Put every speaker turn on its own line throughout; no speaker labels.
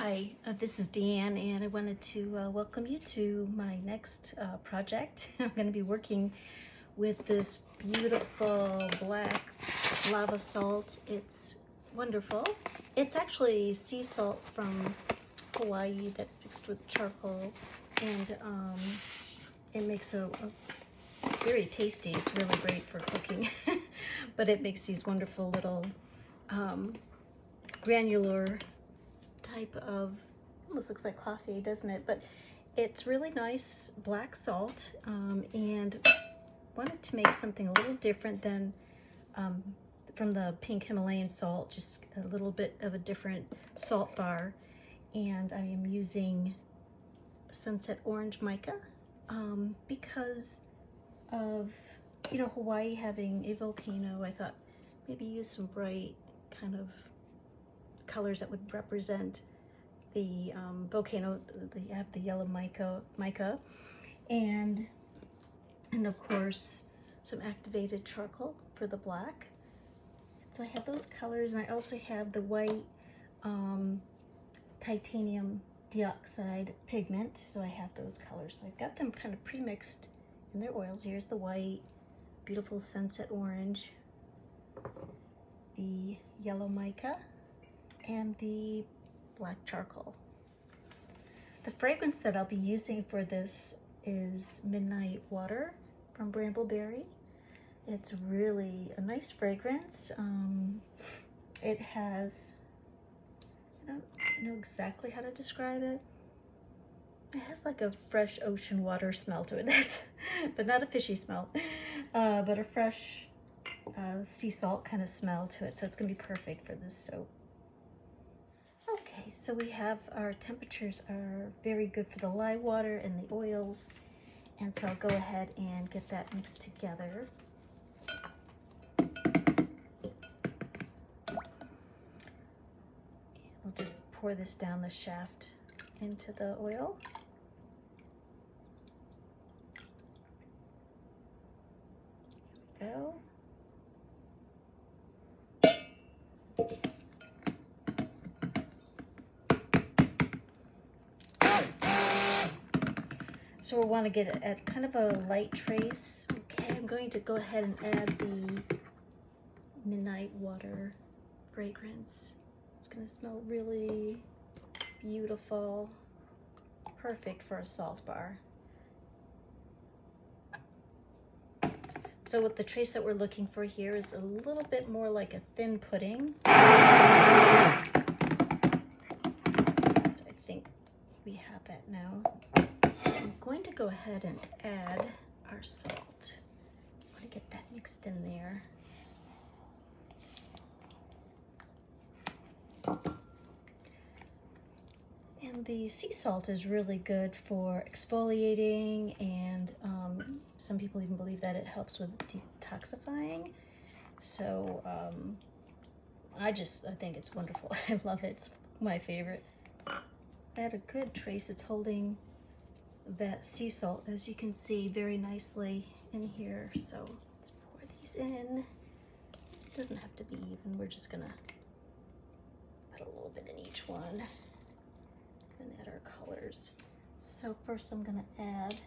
Hi, this is Deanne, and I wanted to welcome you to my next project. I'm going to be working with this beautiful black lava salt. It's wonderful. It's actually sea salt from Hawaii that's mixed with charcoal, and it makes a very tasty. It's really great for cooking, but it makes these wonderful little granular type of, almost looks like coffee, doesn't it? But it's really nice black salt, and wanted to make something a little different than from the pink Himalayan salt, just a little bit of a different salt bar. And I am using Sunset Orange Mica because of, Hawaii having a volcano. I thought maybe use some bright kind of colors that would represent the volcano. They have the yellow mica, and of course some activated charcoal for the black. So I have those colors, and I also have the white titanium dioxide pigment, so I have those colors. So I've got them kind of pre-mixed in their oils. Here's the white, beautiful sunset orange, the yellow mica, and the black charcoal. The fragrance that I'll be using for this is Midnight Water from Brambleberry. It's really a nice fragrance. It has, I don't know exactly how to describe it. It has like a fresh ocean water smell to it, but not a fishy smell, but a fresh sea salt kind of smell to it. So it's gonna be perfect for this soap. Okay, so we have our temperatures are very good for the lye water and the oils, and so I'll go ahead and get that mixed together. I'll just pour this down the shaft into the oil. Here we go. So we'll want to get it at kind of a light trace. Okay, I'm going to go ahead and add the Midnight Water fragrance. It's going to smell really beautiful, perfect for a salt bar. So what the trace that we're looking for here is a little bit more like a thin pudding. So I think we have that now. I'm going to go ahead and add our salt. I want to get that mixed in there. And the sea salt is really good for exfoliating, and some people even believe that it helps with detoxifying. So I think it's wonderful. I love it. It's my favorite. I had a good trace. It's holding that sea salt, as you can see, very nicely in here. So let's pour these in. It doesn't have to be even. We're just gonna put a little bit in each one and add our colors. So first I'm gonna add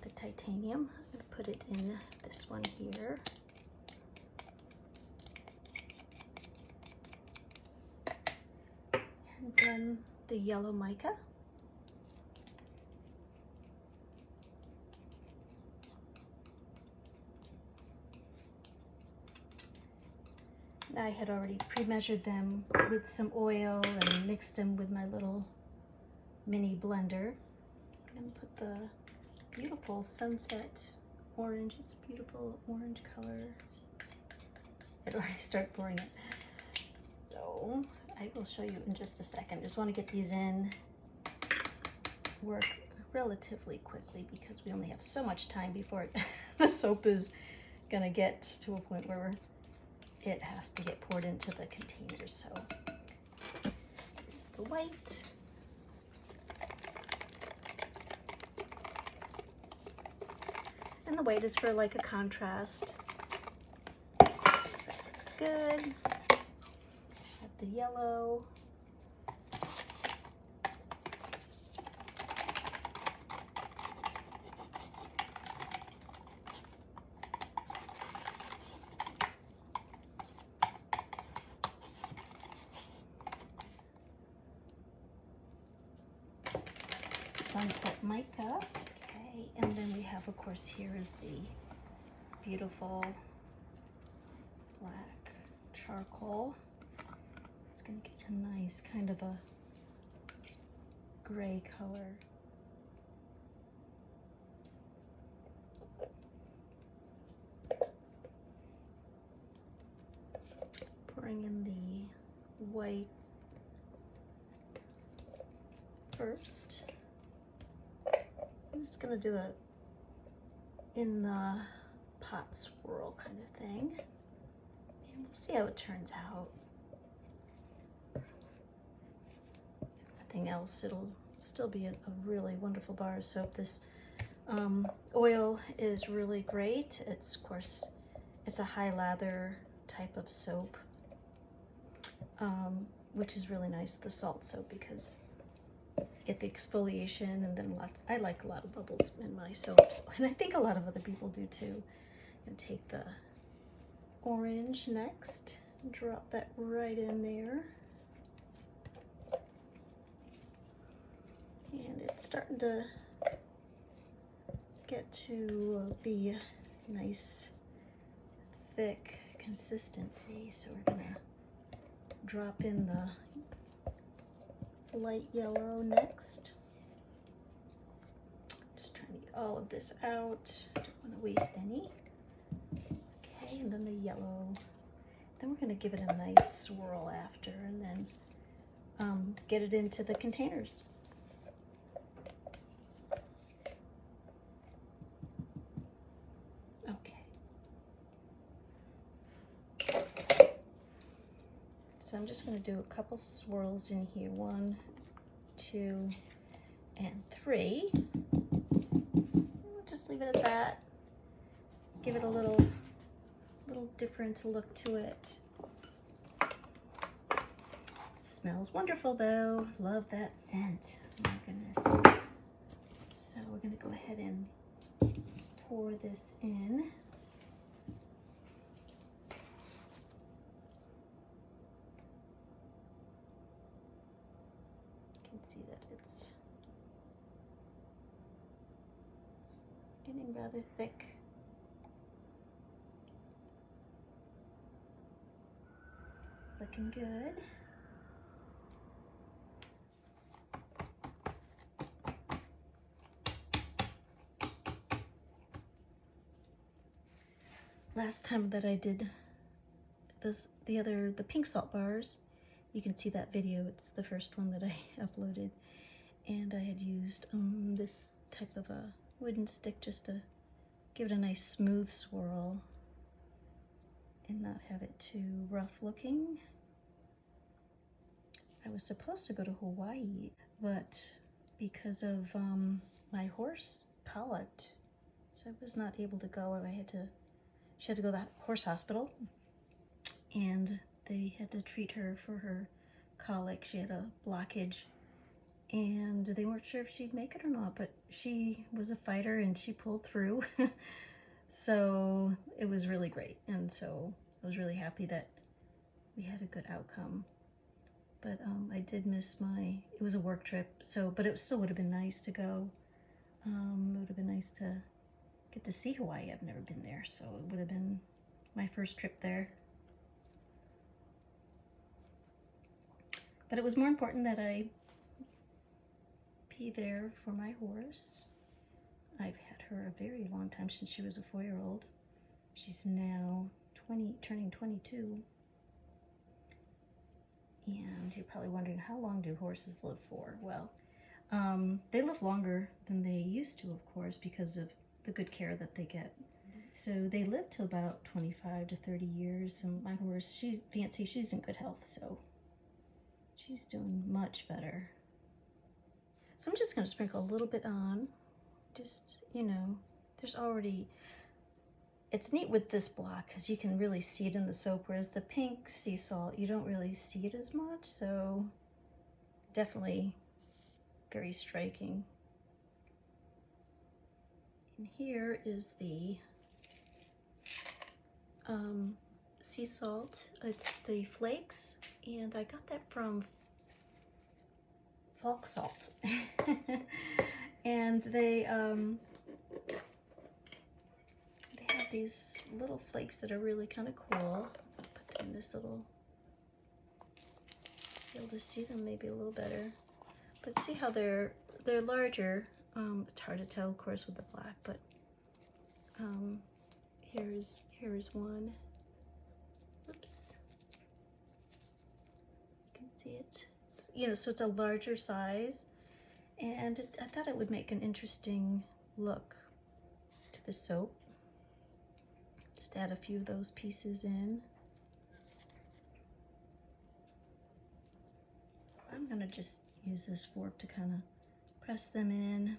the titanium. I'm gonna put it in this one here. And then the yellow mica. I had already pre-measured them with some oil and mixed them with my little mini blender. I'm going to put the beautiful sunset orange. It's a beautiful orange color. I'd already started pouring it. So I will show you in just a second. Just want to get these in, work relatively quickly because we only have so much time before the soap is going to get to a point where it has to get poured into the containers. So here's the white. And the white is for like a contrast. That looks good. Add the yellow. Sunset Mica. Okay, and then we have, of course, here is the beautiful black charcoal. It's going to get a nice kind of a gray color. Pouring in the white first. I'm just going to do a in the pot swirl kind of thing, and we'll see how it turns out. If nothing else, it'll still be a really wonderful bar of soap. This oil is really great. It's, of course, it's a high lather type of soap, which is really nice, the salt soap, because you get the exfoliation and then lots. I like a lot of bubbles in my soaps, and I think a lot of other people do too. I'm gonna take the orange next, drop that right in there. And it's starting to get to be a nice thick consistency, so we're gonna drop in the light yellow next. Just trying to get all of this out. Don't want to waste any. Okay, and then the yellow. Then we're going to give it a nice swirl after, and then get it into the containers. Okay. So I'm just going to do a couple swirls in here. 1, 2, and 3. We'll just leave it at that. Give it a little different look to it. Smells wonderful though. Love that scent. Oh my goodness. So we're going to go ahead and pour this in. See that it's getting rather thick. It's looking good. Last time that I did this, the pink salt bars, you can see that video. It's the first one that I uploaded, and I had used this type of a wooden stick just to give it a nice smooth swirl and not have it too rough looking. I was supposed to go to Hawaii, but because of my horse colicked, so I was not able to go. She had to go to the horse hospital, and they had to treat her for her colic. She had a blockage, and they weren't sure if she'd make it or not, but she was a fighter and she pulled through. So it was really great, and so I was really happy that we had a good outcome. But I did miss it was a work trip, but it still would have been nice to go. It would have been nice to get to see Hawaii. I've never been there, so it would have been my first trip there. But it was more important that I be there for my horse. I've had her a very long time, since she was a 4-year-old. She's now turning 22. And you're probably wondering, how long do horses live for? Well, they live longer than they used to, of course, because of the good care that they get. So they live till about 25 to 30 years. And my horse, she's Fancy, she's in good health, so she's doing much better. So I'm just going to sprinkle a little bit on. Just, there's already, it's neat with this block because you can really see it in the soap, whereas the pink sea salt, you don't really see it as much, so definitely very striking. And here is the sea salt. It's the flakes, and I got that from Folk Salt. And they have these little flakes that are really kind of cool. Put them in this little, be able to see them maybe a little better. But see how they're larger. It's hard to tell, of course, with the black, but here's one. Oops. You can see it. It's, you know, so it's a larger size, and I thought it would make an interesting look to the soap. Just add a few of those pieces in. I'm gonna just use this fork to kind of press them in.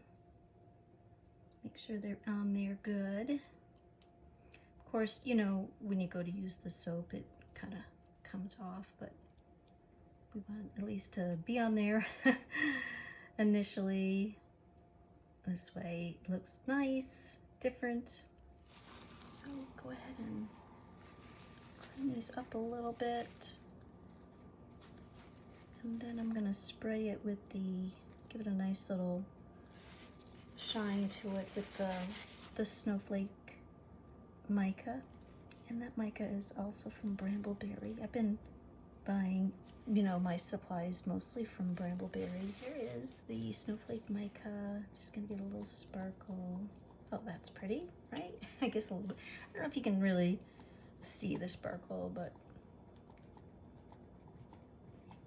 Make sure they're on there good. Of course, you know, when you go to use the soap, it kind of comes off, but we want at least to be on there initially. This way it looks nice, different. So go ahead and clean these up a little bit. And then I'm gonna spray it with give it a nice little shine to it with the Snowflake Mica. And that mica is also from Brambleberry. I've been buying, you know, my supplies mostly from Brambleberry. Here is the Snowflake Mica. Just gonna get a little sparkle. Oh, that's pretty, right? I guess a little bit. I don't know if you can really see the sparkle, but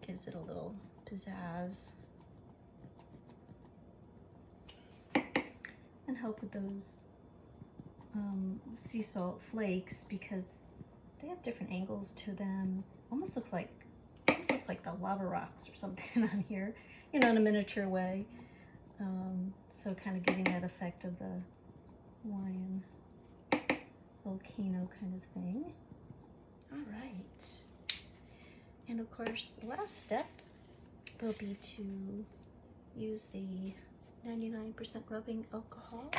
gives it a little pizzazz. And help with those sea salt flakes because they have different angles to them. Almost looks like the lava rocks or something on here, you know, in a miniature way. So kind of giving that effect of the Hawaiian volcano kind of thing. All right. And of course, the last step will be to use the 99% rubbing alcohol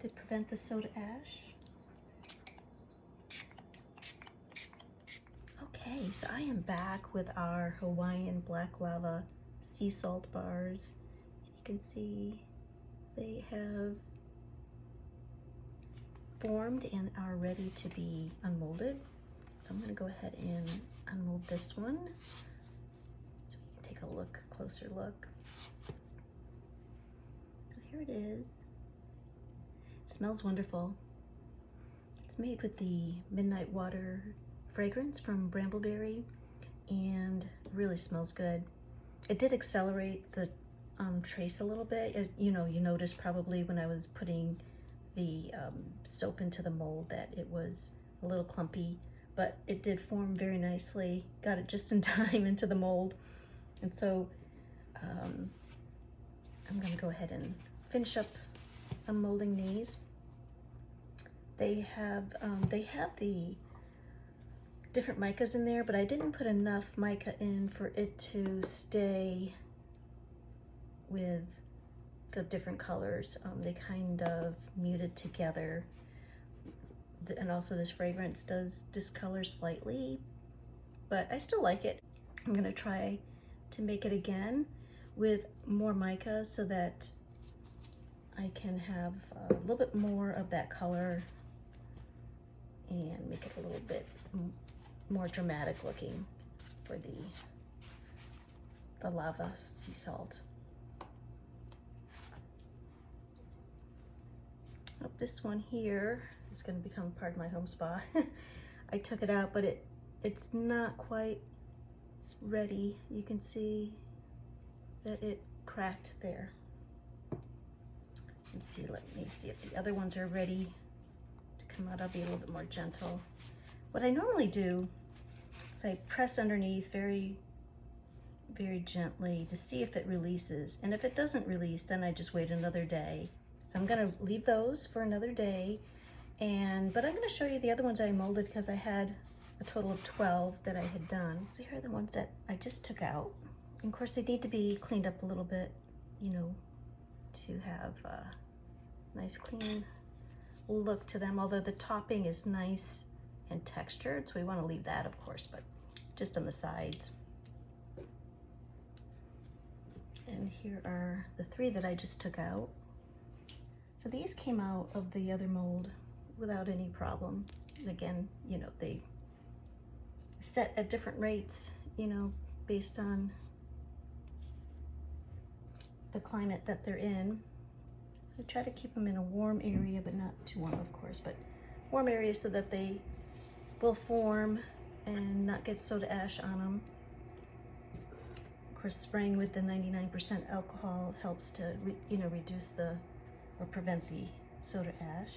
to prevent the soda ash. Okay, so I am back with our Hawaiian black lava sea salt bars. You can see they have formed and are ready to be unmolded. So I'm gonna go ahead and unmold this one so we can take a look, closer look. So here it is. It smells wonderful. It's made with the Midnight Water fragrance from Brambleberry and really smells good. It did accelerate the trace a little bit. You know, you noticed probably when I was putting the soap into the mold that it was a little clumpy, but it did form very nicely. Got it just in time into the mold. And so I'm gonna go ahead and finish up molding these. They have the different micas in there, but I didn't put enough mica in for it to stay with the different colors. They kind of muted together. And also this fragrance does discolor slightly, but I still like it. I'm gonna try to make it again with more mica so that I can have a little bit more of that color and make it a little bit more dramatic looking for the lava sea salt. Oh, this one here is going to become part of my home spa. I took it out, but it's not quite ready. You can see that it cracked there. Let's see, let me see if the other ones are ready to come out. I'll be a little bit more gentle. What I normally do is I press underneath very, very gently to see if it releases. And if it doesn't release, then I just wait another day. So I'm gonna leave those for another day, but I'm gonna show you the other ones I molded because I had a total of 12 that I had done. So here are the ones that I just took out. And of course they need to be cleaned up a little bit, you know, to have a nice clean look to them, although the topping is nice and textured, so we wanna leave that of course, but just on the sides. And here are the 3 that I just took out. So these came out of the other mold without any problem. Again, you know, they set at different rates, you know, based on the climate that they're in. So try to keep them in a warm area, but not too warm, of course, but warm area so that they will form and not get soda ash on them. Of course, spraying with the 99% alcohol helps to, you know, reduce the, or prevent the soda ash.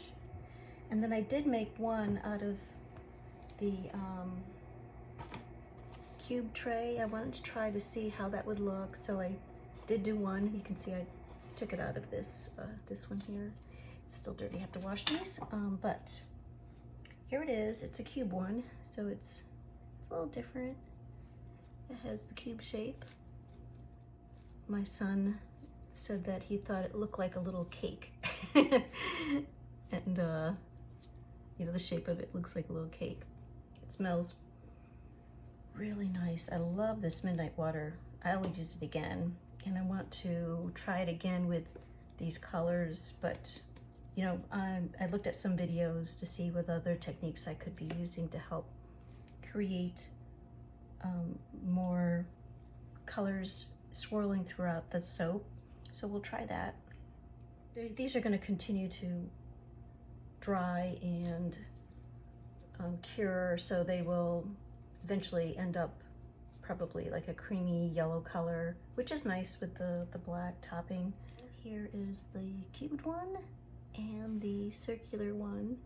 And then I did make one out of the cube tray. I wanted to try to see how that would look, so I did do one. You can see I took it out of this this one here. It's still dirty, I have to wash these, but here it is. It's a cube one, so it's a little different. It has the cube shape. My son said that he thought it looked like a little cake. And you know, the shape of it looks like a little cake. It smells really nice. I love this midnight water. I'll use it again, and I want to try it again with these colors, but you know, I looked at some videos to see what other techniques I could be using to help create more colors swirling throughout the soap. So we'll try that. These are going to continue to dry and cure, so they will eventually end up probably like a creamy yellow color, which is nice with the black topping. Here is the cubed one and the circular one.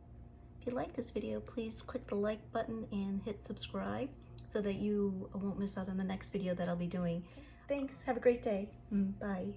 If you like this video, please click the like button and hit subscribe so that you won't miss out on the next video that I'll be doing. Thanks, have a great day. Bye.